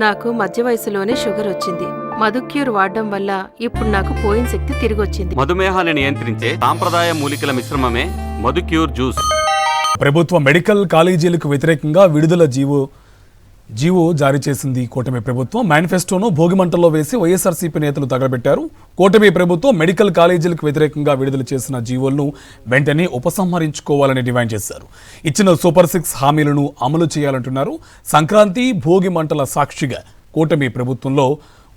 నాకు మధ్య వయసులోనే షుగర్ వచ్చింది. మధుక్యూర్ వాడడం వల్ల ఇప్పుడు నాకు పోయిన శక్తి తిరిగొచ్చింది. మధుమేహాన్ని నియంత్రించే సాంప్రదాయ మూలికల మిశ్రమమే మధుక్యూర్ జ్యూస్. ప్రభుత్వ మెడికల్ కాలేజీలకు వ్యతిరేకంగా విడుదల జీవో జారీ చేసింది కూటమి ప్రభుత్వం. మేనిఫెస్టోను భోగిమంటల్లో వేసి వైఎస్ఆర్సీపీ నేతలు తగలబెట్టారు. కూటమి ప్రభుత్వం మెడికల్ కాలేజీలకు వ్యతిరేకంగా విడుదల చేసిన జీవోలను వెంటనే ఉపసంహరించుకోవాలని డిమాండ్ చేశారు. ఇచ్చిన సూపర్ 6 హామీలను అమలు చేయాలంటున్నారు. సంక్రాంతి భోగిమంటల సాక్షిగా కూటమి ప్రభుత్వంలో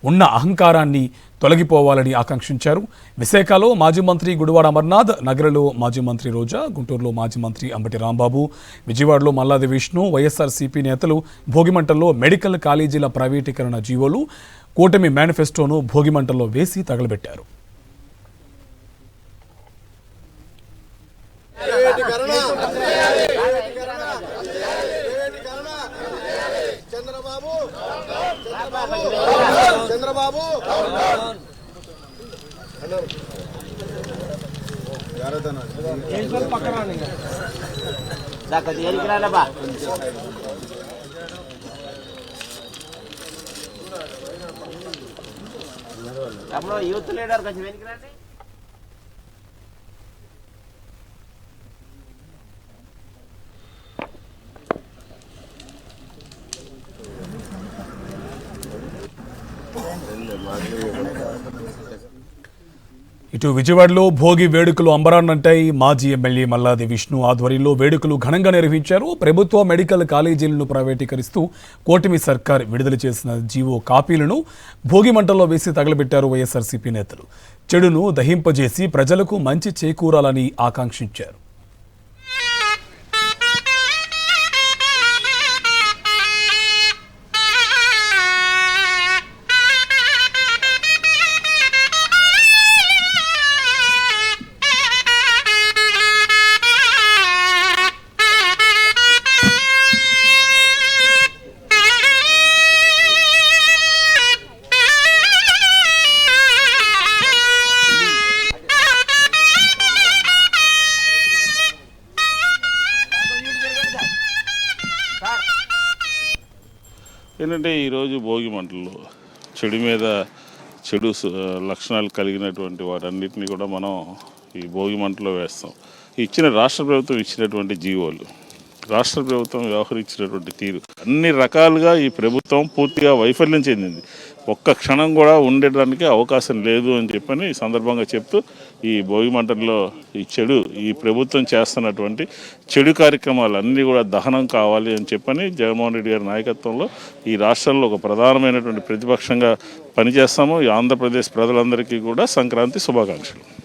ఉన్న అహంకారాన్ని తొలగిపోవాలని ఆకాంక్షించారు. విశాఖలో మాజీ మంత్రి గుడివాడ అమర్నాథ్, నగరలో మాజీ మంత్రి రోజా, గుంటూరులో మాజీ మంత్రి అంబటి రాంబాబు, విజయవాడలో మల్లాది విష్ణు, వైఎస్ఆర్సీపీ నేతలు భోగిమంటల్లో మెడికల్ కాలేజీల ప్రైవేటీకరణ జీవోలు, కూటమి మేనిఫెస్టోను భోగిమంటల్లో వేసి తగలబెట్టారు. చంద్రబాబు యూత్ లీడర్ కొంచెం వెనక్కి రండి. ఇటు విజయవాడలో భోగి వేడుకలు అంబరాన్నంటాయి. మాజీ ఎమ్మెల్యే మల్లాది విష్ణు ఆధ్వర్యంలో వేడుకలు ఘనంగా నిర్వహించారు. ప్రభుత్వ మెడికల్ కాలేజీలను ప్రైవేటీకరిస్తూ కూటమి సర్కార్ విడుదల చేసిన జీవో కాపీలను భోగిమంటల్లో వేసి తగలబెట్టారు వైఎస్ఆర్సీపీ నేతలు. చెడును దహింపజేసి ప్రజలకు మంచి చేకూరాలని ఆకాంక్షించారు. ఏంటంటే ఈరోజు భోగి మంటల్లో చెడు మీద చెడు లక్షణాలు కలిగినటువంటి వాటన్నిటిని కూడా మనం ఈ భోగి మంటలో వేస్తాం. ఇచ్చిన రాష్ట్ర ప్రభుత్వం ఇచ్చినటువంటి జీవోలు, రాష్ట్ర ప్రభుత్వం వ్యవహరించినటువంటి తీరు, అన్ని రకాలుగా ఈ ప్రభుత్వం పూర్తిగా వైఫల్యం చెందింది. ఒక్క క్షణం కూడా ఉండడానికి అవకాశం లేదు అని చెప్పని ఈ సందర్భంగా చెప్తూ ఈ భోగి మంటల్లో ఈ ప్రభుత్వం చేస్తున్నటువంటి చెడు కార్యక్రమాలు అన్నీ కూడా దహనం కావాలి అని చెప్పని జగన్మోహన్ రెడ్డి గారి నాయకత్వంలో ఈ రాష్ట్రంలో ఒక ప్రధానమైనటువంటి ప్రతిపక్షంగా పనిచేస్తాము. ఈ ఆంధ్రప్రదేశ్ ప్రజలందరికీ కూడా సంక్రాంతి శుభాకాంక్షలు.